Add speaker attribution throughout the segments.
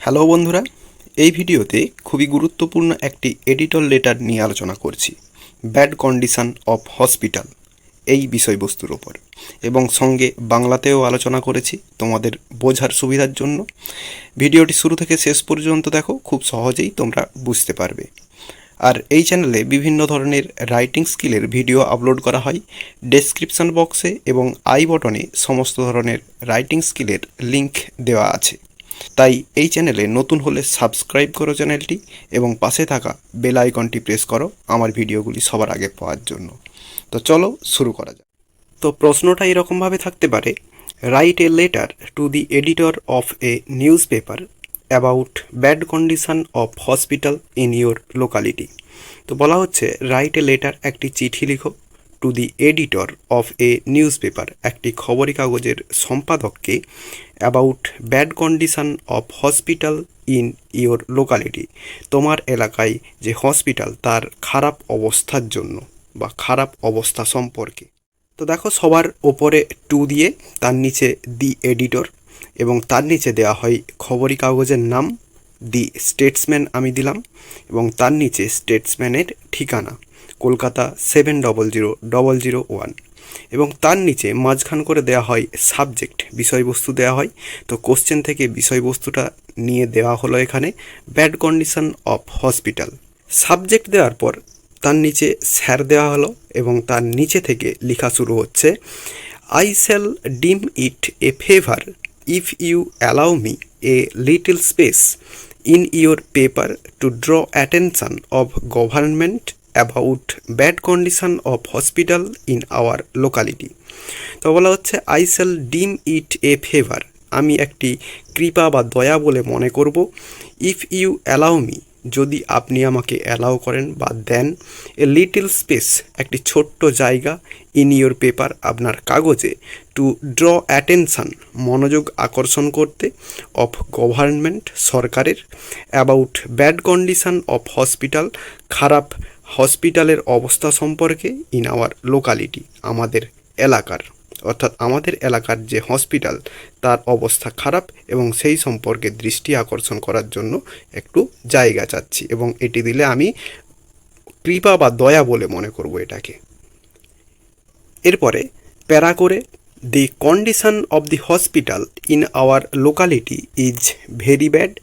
Speaker 1: Hello বন্ধুরা, এই ভিডিওতে খুবই গুরুত্বপূর্ণ একটি এডিটর লেটার নিয়ে আলোচনা করছি। ব্যাড কন্ডিশন অফ হসপিটাল এই বিষয়বস্তুর ওপর, এবং সঙ্গে বাংলাতেও আলোচনা করেছি তোমাদের বোঝার সুবিধার জন্য। ভিডিওটি শুরু থেকে শেষ পর্যন্ত দেখো, খুব সহজেই তোমরা বুঝতে পারবে। আর এই চ্যানেলে বিভিন্ন ধরনের রাইটিং স্কিলের ভিডিও আপলোড করা হয়। ডেসক্রিপশন বক্সে এবং আই বটনে সমস্ত ধরনের রাইটিং স্কিলের লিংক দেওয়া আছে। তাই এই চ্যানেলে নতুন হলে সাবস্ক্রাইব করো চ্যানেলটি এবং পাশে থাকা বেল আইকনটি প্রেস করো আমার ভিডিওগুলি সবার আগে পাওয়ার জন্য। তো চলো শুরু করা যাক। তো প্রশ্নটা এরকমভাবে থাকতে পারে, write a letter to the editor of a newspaper about bad condition of hospital in your locality. তো বলা হচ্ছে রাইট এ লেটার, একটি চিঠি লিখো, to the editor of a newspaper, একটি খবরের কাগজের সম্পাদককে, about bad condition of hospital in your locality, তোমার এলাকায় যে হসপিটাল তার খারাপ অবস্থার জন্য বা খারাপ অবস্থা সম্পর্কে। তো দেখো, সবার ওপরে টু দিয়ে তার নিচে দি এডিটর এবং তার নিচে দেওয়া হয় খবরের কাগজের নাম, দি স্টেটসম্যান আমি দিলাম, এবং তার নিচে স্টেটসম্যানের ঠিকানা কলকাতা 700001, এবং তার নিচে মাঝখান করে দেওয়া হয় সাবজেক্ট, বিষয়বস্তু দেওয়া হয়। তো কোশ্চেন থেকে বিষয়বস্তুটা নিয়ে দেওয়া হলো এখানে bad condition of hospital. Subject দেওয়ার পর তার নিচে স্যার দেওয়া হলো এবং তার নিচে থেকে লেখা শুরু হচ্ছে, I shall deem it a favour if you allow me a little space in your paper to draw attention of government about bad condition of hospital in our locality. তো বলা হচ্ছে, I shall deem it a favour, আমি একটি কৃপা বা দয়া বলে মনে করব, ইফ ইউ অ্যালাউ মি, যদি আপনি আমাকে অ্যালাউ করেন বা দেন, এ লিটল স্পেস, একটি ছোট্ট জায়গা, ইন ইউর পেপার, আপনার কাগজে, টু ড্র অ্যাটেনশন, মনোযোগ আকর্ষণ করতে, অফ গভর্নমেন্ট, সরকারের, about bad condition of hospital, খারাপ হসপিটালের অবস্থা সম্পর্কে, ইন আওয়ার লোকালিটি, আমাদের এলাকার, অর্থাৎ আমাদের এলাকার যে হসপিটাল তার অবস্থা খারাপ এবং সেই সম্পর্কে দৃষ্টি আকর্ষণ করার জন্য একটু জায়গা চাচ্ছি, এবং এটি দিলে আমি কৃপা বা দয়া বলে মনে করব এটাকে। এরপরে প্যারা করে, the condition of the hospital in our locality is very bad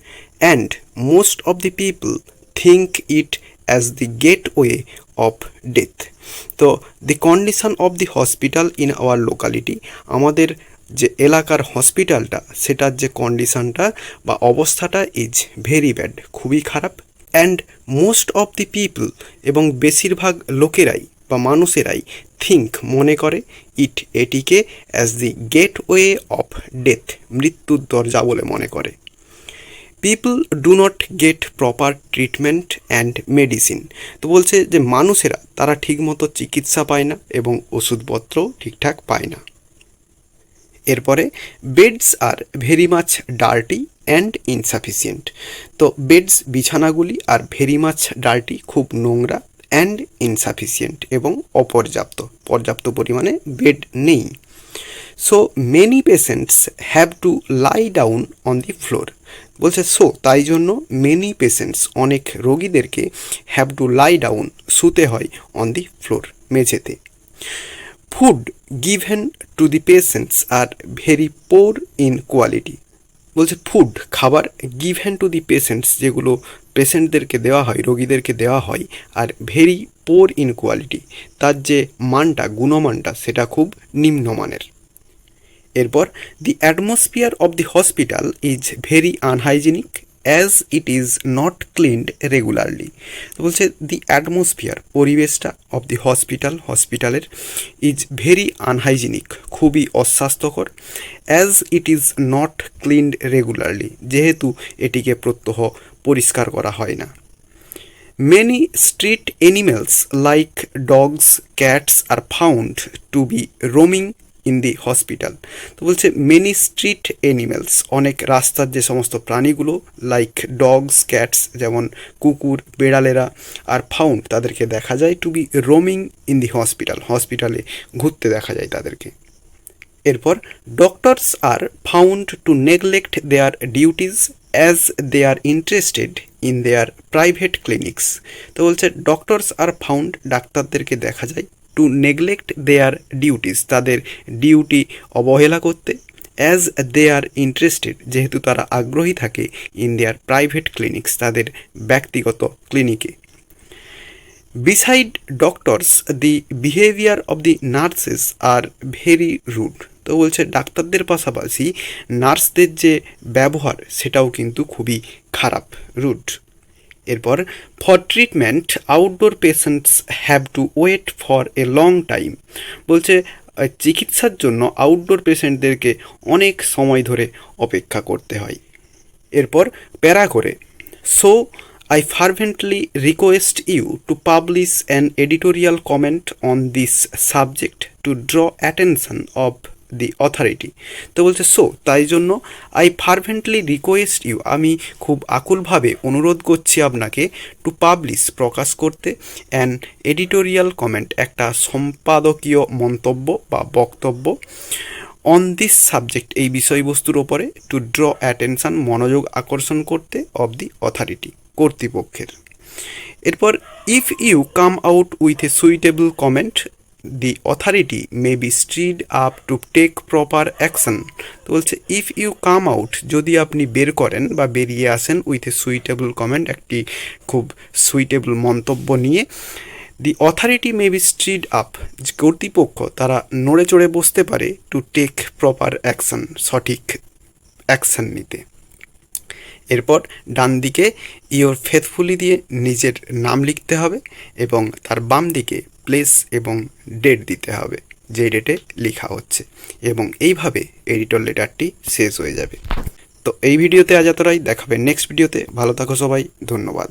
Speaker 1: and most of the people think it as the gateway of death. তো the condition of the hospital in our locality, আমাদের যে এলাকার হসপিটালটা সেটার যে কন্ডিশনটা বা অবস্থাটা ইজ ভেরি ব্যাড, খুবই খারাপ, and most of the people, এবং বেশিরভাগ লোকেরাই বা মানুষেরাই, থিঙ্ক মনে করে, ইট এটিকে, as the gateway of death, মৃত্যুর দরজা বলে মনে করে। People do not get proper treatment and medicine. তো বলছে যে মানুষেরা তারা ঠিকমতো চিকিৎসা পায় না এবং ওষুধপত্রও ঠিকঠাক পায় না। এরপরে beds are very much dirty and insufficient. তো বেডস বিছানাগুলি আর ভেরি মাচ ডার্টি খুব নোংরা, অ্যান্ড ইনসাফিসিয়েন্ট এবং অপর্যাপ্ত, পর্যাপ্ত পরিমাণে বেড নেই। So many patients have to lie down on the floor. বলছে সো তাই জন্য, মেনি পেশেন্টস অনেক রোগীদেরকে, হ্যাভ টু লাই ডাউন শুতে হয়, অন দি ফ্লোর মেঝেতে। Food given to the patients are very poor in quality. বলছে ফুড খাবার, গিভেন টু দি পেশেন্টস যেগুলো পেশেন্টদেরকে দেওয়া হয়, রোগীদেরকে দেওয়া হয়, are very poor in quality, তার যে মানটা, গুণমানটা সেটা খুব নিম্নমানের। এরপর দি atmosphere of the hospital is very unhygienic as it is not cleaned regularly. বলছে দি অ্যাটমসফিয়ার, পরিবেশটা, অফ দি হসপিটাল, হসপিটালের, ইজ ভেরি আনহাইজিনিক, খুবই অস্বাস্থ্যকর, as it is not cleaned regularly, যেহেতু এটিকে প্রত্যহ পরিষ্কার করা হয় না। Many street animals like dogs, cats are found to be roaming in the hospital. তো বলছে মেনি স্ট্রিট অ্যানিমেলস, অনেক রাস্তার যে সমস্ত প্রাণীগুলো, লাইক ডগস, ক্যাটস যেমন কুকুর, বেড়ালেরা, আর ফাউন্ড তাদেরকে দেখা যায়, to be roaming in the hospital, হসপিটালে ঘুরতে দেখা যায় তাদেরকে। এরপর doctors are found to neglect their duties as they are interested in their private clinics. তো বলছে ডক্টরস আর ফাউন্ড, ডাক্তারদেরকে দেখা যায়, টু নেগলেক্ট দেয়ার ডিউটিস, তাদের ডিউটি অবহেলা করতে, অ্যাজ দে আর ইন্টারেস্টেড, যেহেতু তারা আগ্রহী থাকে, ইন দেয়ার প্রাইভেট ক্লিনিক্স, তাদের ব্যক্তিগত ক্লিনিকে। Beside doctors the behaviour of the nurses are very rude. তো বলছে ডাক্তারদের পাশাপাশি নার্সদের যে ব্যবহার সেটাও কিন্তু খুবই খারাপ, রুড। এরপর for treatment outdoor patients have to wait for a long time. বলছে চিকিৎসার জন্য আউটডোর পেশেন্টদেরকে অনেক সময় ধরে অপেক্ষা করতে হয়। এরপর প্যারা করে, so I fervently request you to publish an editorial comment on this subject to draw attention of the authority. তো বলছে সো, তাই জন্য আই ফারভেন্টলি রিকোয়েস্ট ইউ, আমি খুব আকুলভাবে অনুরোধ করছি আপনাকে, টু পাবলিশ, প্রকাশ করতে, অ্যান এডিটোরিয়াল কমেন্ট, একটা সম্পাদকীয় মন্তব্য বা বক্তব্য, অন দিস সাবজেক্ট, এই বিষয়বস্তুর ওপরে, টু ড্র অ্যাটেনশন, মনোযোগ আকর্ষণ করতে, অব দি অথরিটি, কর্তৃপক্ষের। এরপর if you come out with a suitable comment the authority may be stirred up to take proper action. তো বলছে ইফ ইউ কাম আউট, যদি আপনি বের করেন বা বেরিয়ে আসেন, উইথ এ সুইটেবল কমেন্ট, একটি খুব সুইটেবল মন্তব্য নিয়ে, the authority may be stirred up, কর্তৃপক্ষ তারা নড়ে চড়ে বসতে পারে, টু টেক প্রপার অ্যাকশন, সঠিক অ্যাকশন নিতে। এরপর ডান দিকে ইওর ফেথফুলি দিয়ে নিজের নাম লিখতে হবে এবং তার বাম দিকে প্লেস এবং ডেট দিতে হবে, যে ডেটে লেখা হচ্ছে, এবং এইভাবে এডিটর লেটারটি শেষ হয়ে যাবে। তো এই ভিডিওতে আজ এতটাই, দেখাবে নেক্সট ভিডিওতে। ভালো থাকো সবাই, ধন্যবাদ।